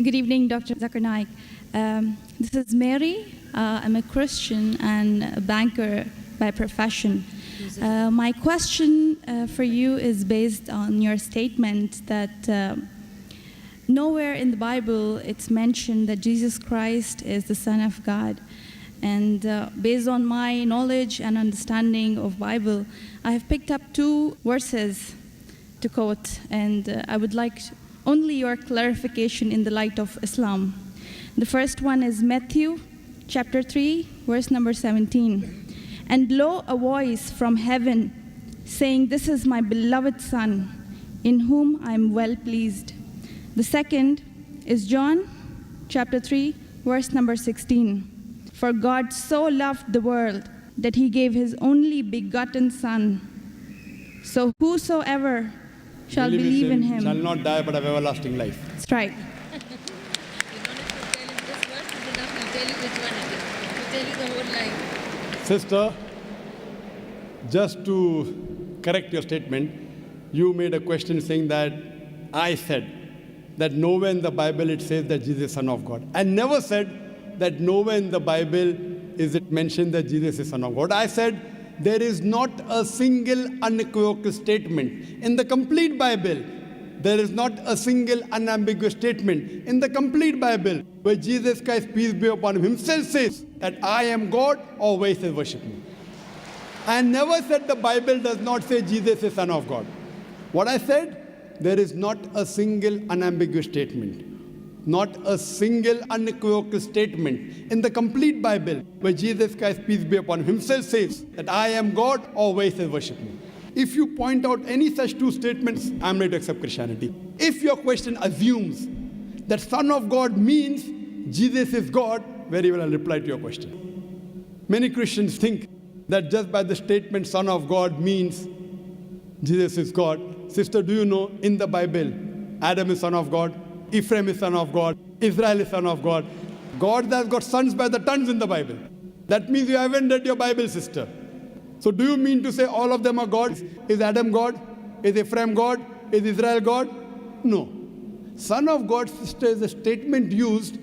Good evening, Dr. Zakir Naik. This is Mary. I'm a Christian and a banker by profession. My question for you is based on your statement that nowhere in the Bible it's mentioned that Jesus Christ is the Son of God. And based on my knowledge and understanding of Bible, I have picked up two verses to quote, and I would like only your clarification in the light of Islam. The first one is Matthew chapter 3, verse number 17. And lo, a voice from heaven saying, "This is my beloved Son, in whom I am well pleased." The second is John chapter 3, verse number 16. For God so loved the world that he gave his only begotten Son. So whosoever shall believe in him shall not die but have everlasting life. That's right. You don't have to tell him this verse, you don't have to tell you which one it is. He'll tell you the whole line. Sister, just to correct your statement, you made a question saying that I said that nowhere in the Bible it says that Jesus is Son of God. I never said that nowhere in the Bible is it mentioned that Jesus is Son of God. I said there is not a single unequivocal statement in the complete Bible. There is not a single unambiguous statement in the complete Bible where Jesus Christ, peace be upon him, himself says that I am God, or where he says worship me. I never said the Bible does not say Jesus is Son of God. What I said, there is not a single unambiguous statement, not a single unequivocal statement in the complete Bible where Jesus Christ, peace be upon him, himself says that I am God, or where he says worship me. If you point out any such two statements, I'm ready to accept Christianity. If your question assumes that Son of God means Jesus is God, very well I'll reply to your question. Many Christians think that just by the statement Son of God means Jesus is God. Sister, do you know in the Bible, Adam is son of God, Ephraim is son of God, Israel is son of God. God has got sons by the tons in the Bible. That means you haven't read your Bible, sister. So do you mean to say all of them are gods? Is Adam God? Is Ephraim God? Is Israel God? No. Son of God, sister, is a statement used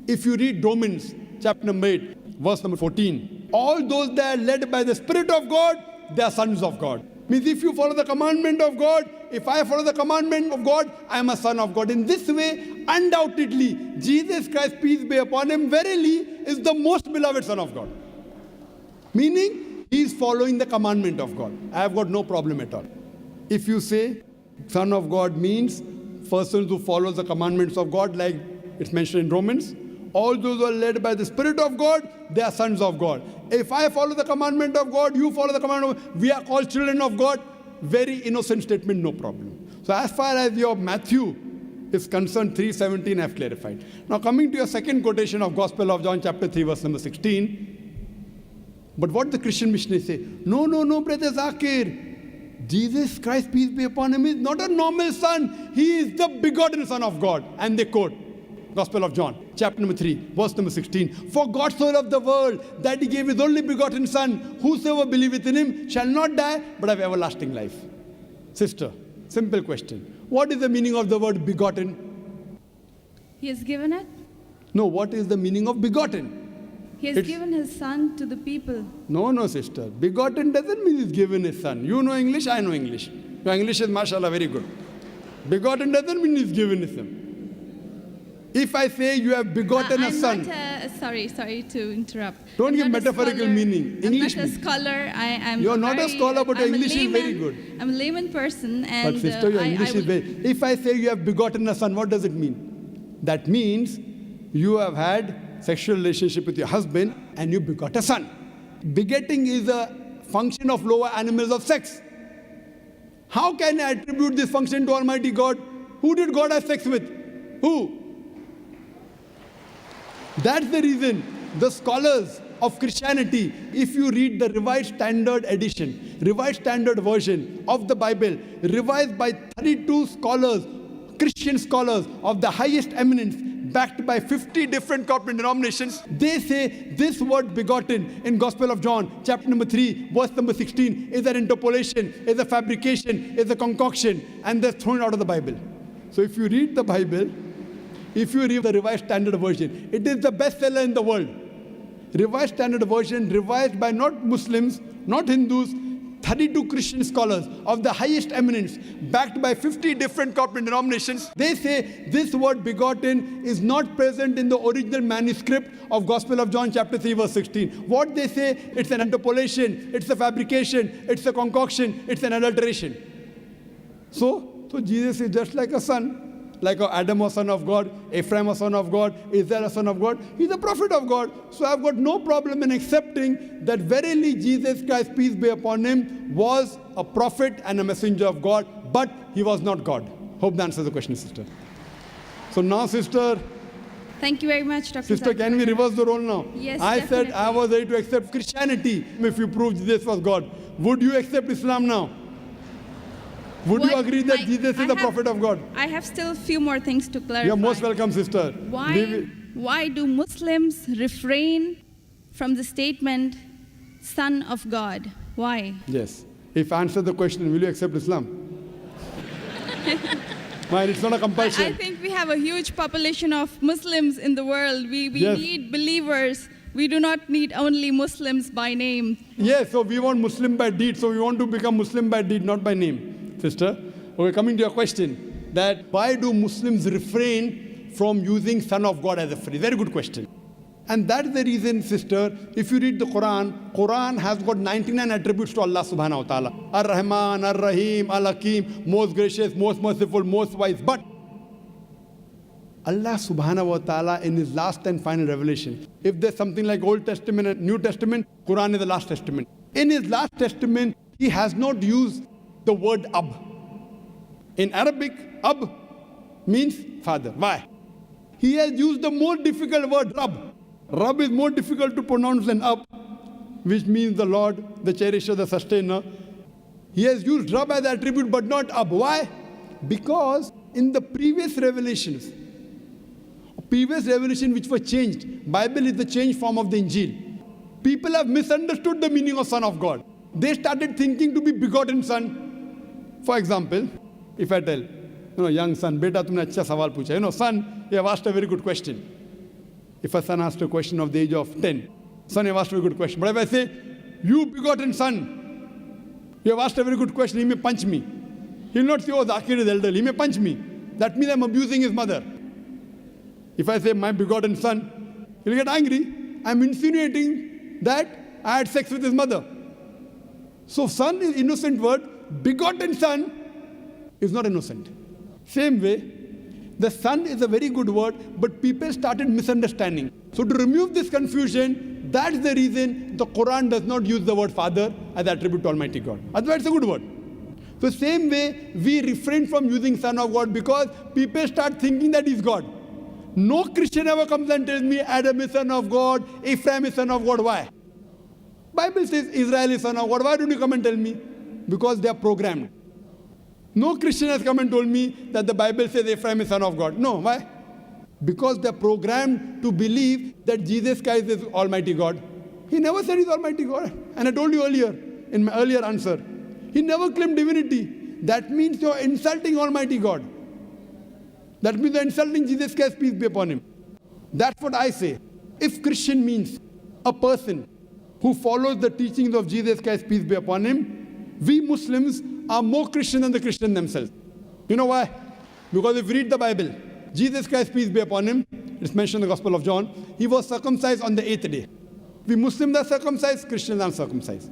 if you read Romans chapter number 8, verse number 14. All those that are led by the Spirit of God, they are sons of God. Means if you follow the commandment of God, if I follow the commandment of God, I am a son of God. In this way, undoubtedly, Jesus Christ, peace be upon him, verily is the most beloved Son of God. Meaning, he is following the commandment of God. I have got no problem at all. If you say Son of God means persons who follow the commandments of God, like it's mentioned in Romans, all those who are led by the Spirit of God, they are sons of God. If I follow the commandment of God, you follow the commandment of God, we are called children of God. Very innocent statement, no problem. So as far as your Matthew is concerned, 3:17 I have clarified. Now coming to your second quotation of Gospel of John chapter 3 verse number 16. But what the Christian missionaries say, no, Brother Zakir, Jesus Christ, peace be upon him, is not a normal son. He is the begotten Son of God. And they quote Gospel of John, chapter number 3, verse number 16. For God so loved the world that he gave his only begotten Son. Whosoever believeth in him shall not die, but have everlasting life. Sister, simple question. What is the meaning of the word begotten? He has given it. No, what is the meaning of begotten? He has given his Son to the people. No, sister. Begotten doesn't mean he's given his son. You know English, I know English. Your English is, mashallah, very good. Begotten doesn't mean he's given his son. If I say you have begotten a son. Sorry to interrupt. Don't give metaphorical meaning. English I'm not a scholar. You're not a scholar, but your English is very good. I'm a layman person. And but sister, your English is very... If I say you have begotten a son, what does it mean? That means you have had sexual relationship with your husband and you begot a son. Begetting is a function of lower animals of sex. How can I attribute this function to Almighty God? Who did God have sex with? Who? That's the reason the scholars of Christianity, if you read the Revised Standard Edition, Revised Standard Version of the Bible, revised by 32 scholars, Christian scholars of the highest eminence, backed by 50 different corporate denominations, they say this word begotten in Gospel of John, chapter number 3, verse number 16, is an interpolation, is a fabrication, is a concoction, and they're thrown out of the Bible. So if you read the Bible, If you read the Revised Standard Version, it is the bestseller in the world. Revised Standard Version, revised by not Muslims, not Hindus, 32 Christian scholars of the highest eminence, backed by 50 different corporate denominations. They say this word begotten is not present in the original manuscript of Gospel of John chapter 3 verse 16. What they say, it's an interpolation, it's a fabrication, it's a concoction, it's an adulteration. So Jesus is just like a son. Like Adam was son of God, Ephraim was son of God, Israel was son of God. He's a prophet of God. So I've got no problem in accepting that verily Jesus Christ, peace be upon him, was a prophet and a messenger of God, but he was not God. Hope that answers the question, sister. So now, sister. Thank you very much, Dr. Sister, Zakir. can we reverse the role now? Yes, I definitely. said I was ready to accept Christianity if you proved Jesus was God. Would you accept Islam now? Would you agree that Jesus is the prophet of God? I have still a few more things to clarify. You're most welcome, sister. Why do Muslims refrain from the statement, Son of God? Why? Yes. If I answer the question, will you accept Islam? Mine, it's not a compulsion. I think we have a huge population of Muslims in the world. We Yes. need believers. We do not need only Muslims by name. Yes, so we want Muslim by deed, so we want to become Muslim by deed, not by name, sister. Okay, coming to your question, that why do Muslims refrain from using Son of God as a phrase? Very good question. And that's the reason, sister, if you read the Quran has got 99 attributes to Allah subhanahu wa ta'ala. Ar-Rahman, Ar-Rahim, Al-Hakim, most gracious, most merciful, most wise. But Allah subhanahu wa ta'ala in his last and final revelation, if there's something like Old Testament and New Testament, Quran is the last testament. In his last testament, he has not used the word Ab. In Arabic, Ab means father. Why? He has used the more difficult word Rab. Rab is more difficult to pronounce than Ab, which means the Lord, the cherisher, the sustainer. He has used Rab as attribute but not Ab. Why? Because in the previous revelation which were changed, Bible is the changed form of the Injil. People have misunderstood the meaning of Son of God. They started thinking to be begotten son. For example, if I tell, young son, beta tumne acha sawal pucha. Son, you have asked a very good question. If a son asked a question of the age of 10, son, you have asked a very good question. But if I say, you begotten son, you have asked a very good question, he may punch me. He will not say, oh, Zakir is elderly, he may punch me. That means I'm abusing his mother. If I say, my begotten son, he'll get angry. I'm insinuating that I had sex with his mother. So son is innocent word, begotten son is not innocent. Same way, the son is a very good word, but people started misunderstanding. So to remove this confusion, that's the reason the Quran does not use the word father as attribute to Almighty God. Otherwise it's a good word. So same way, we refrain from using Son of God because people start thinking that he's God. No Christian ever comes and tells me Adam is son of God, Ephraim is son of God. Why? Bible says Israel is son of God. Why don't you come and tell me? Because they are programmed. No Christian has come and told me that the Bible says Ephraim is son of God. No, why? Because they are programmed to believe that Jesus Christ is Almighty God. He never said he's Almighty God. And I told you earlier, in my earlier answer, he never claimed divinity. That means you're insulting Almighty God. That means you're insulting Jesus Christ, peace be upon him. That's what I say. If Christian means a person who follows the teachings of Jesus Christ, peace be upon him, we Muslims are more Christian than the Christians themselves. You know why? Because if you read the Bible, Jesus Christ, peace be upon him, it's mentioned in the Gospel of John, he was circumcised on the 8th day. We Muslims are circumcised, Christians are circumcised.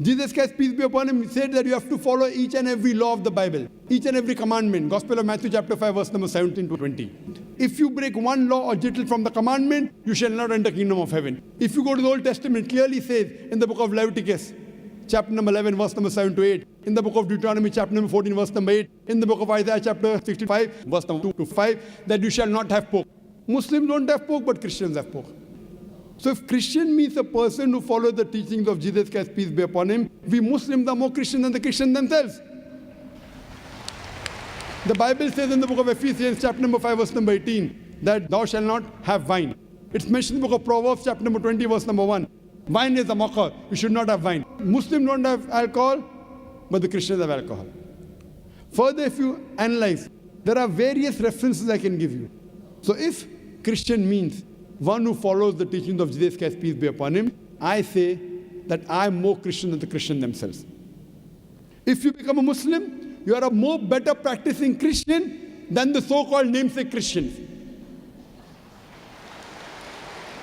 Jesus Christ, peace be upon him, said that you have to follow each and every law of the Bible, each and every commandment. Gospel of Matthew chapter 5 verse number 17 to 20. If you break one law or jittle from the commandment, you shall not enter the kingdom of heaven. If you go to the Old Testament, clearly says in the book of Leviticus, chapter number 11 verse number 7 to 8, in the book of Deuteronomy chapter number 14 verse number 8, in the book of Isaiah chapter 65 verse number 2 to 5, that you shall not have pork. Muslims don't have pork, but Christians have pork. So if Christian means a person who follows the teachings of Jesus Christ, peace be upon him, we Muslims are more Christian than the Christians themselves. The Bible says in the book of Ephesians chapter number 5 verse number 18 that thou shalt not have wine. It's mentioned in the book of Proverbs chapter number 20 verse number 1. Wine is a mocker. You should not have wine. Muslims don't have alcohol, but the Christians have alcohol. Further, if you analyze, there are various references I can give you. So if Christian means one who follows the teachings of Jesus Christ, peace be upon him, I say that I'm more Christian than the Christian themselves. If you become a Muslim, you are a more better practicing Christian than the so-called namesake Christians.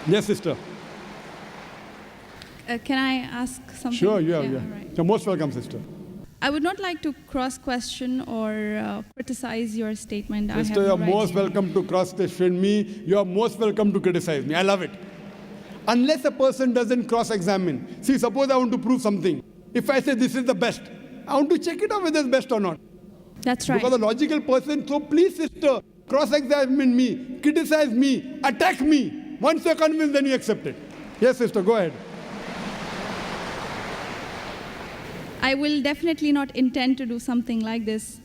Yes, sister. Can I ask something? Sure, yeah. all right. You're most welcome, sister. I would not like to cross-question or criticize your statement. Sister, I you're have no most right. welcome to cross-question me. You're most welcome to criticize me. I love it. Unless a person doesn't cross-examine. See, suppose I want to prove something. If I say this is the best, I want to check it out whether it's best or not. That's right. Because a logical person, so please, sister, cross-examine me, criticize me, attack me. Once you're convinced, then you accept it. Yes, sister, go ahead. I will definitely not intend to do something like this.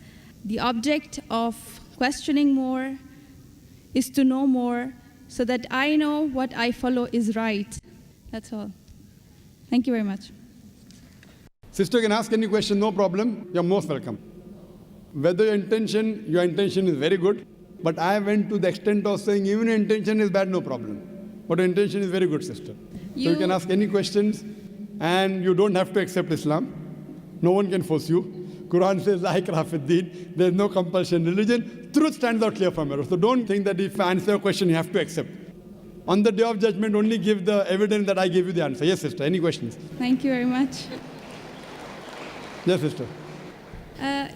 The object of questioning more is to know more so that I know what I follow is right. That's all. Thank you very much. Sister can ask any question, no problem. You're most welcome. Whether your intention is very good, but I went to the extent of saying even your intention is bad, no problem. But your intention is very good, sister. So you can ask any questions, and you don't have to accept Islam. No one can force you. Quran says, La ikraha fid deen. There's no compulsion in religion. Truth stands out clear from error. So don't think that if I answer a question, you have to accept. On the day of judgment, only give the evidence that I gave you the answer. Yes, sister. Any questions? Thank you very much. Yes, sister.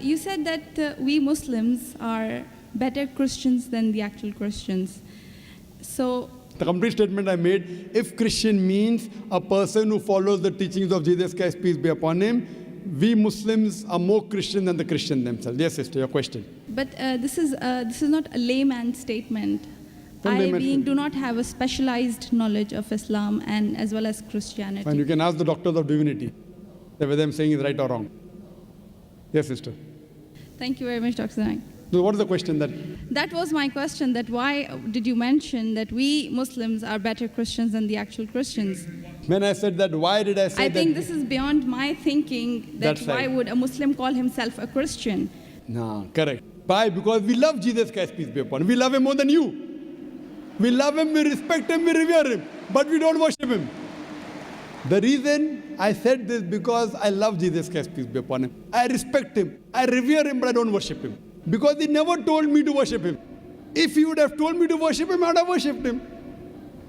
You said that we Muslims are better Christians than the actual Christians. So The complete statement I made, if Christian means a person who follows the teachings of Jesus Christ, peace be upon him, we Muslims are more Christian than the Christian themselves. Yes, sister, your question. But this is not a layman statement. Not I layman do not have a specialized knowledge of Islam and as well as Christianity. Fine, you can ask the doctors of divinity whether I'm saying is right or wrong. Yes, sister. Thank you very much, Dr. Naik. So what is the question that? That was my question, that why did you mention that we Muslims are better Christians than the actual Christians? When I said that, why did I say I that? think this is beyond my thinking, that That's why right. would a Muslim call himself a Christian? No, correct. Why? Because we love Jesus Christ, peace be upon him. We love him more than you. We love him, we respect him, we revere him, but we don't worship him. The reason I said this because I love Jesus Christ, peace be upon him. I respect him, I revere him, but I don't worship him. Because he never told me to worship him. If he would have told me to worship him, I would have worshipped him.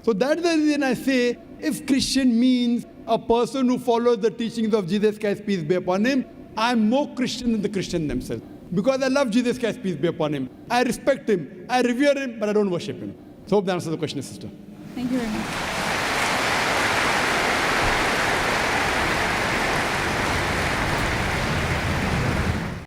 So that's the reason I say, if Christian means a person who follows the teachings of Jesus Christ, peace be upon him, I'm more Christian than the Christian themselves. Because I love Jesus Christ, peace be upon him. I respect him, I revere him, but I don't worship him. So hope that answers the question, sister. Thank you very much.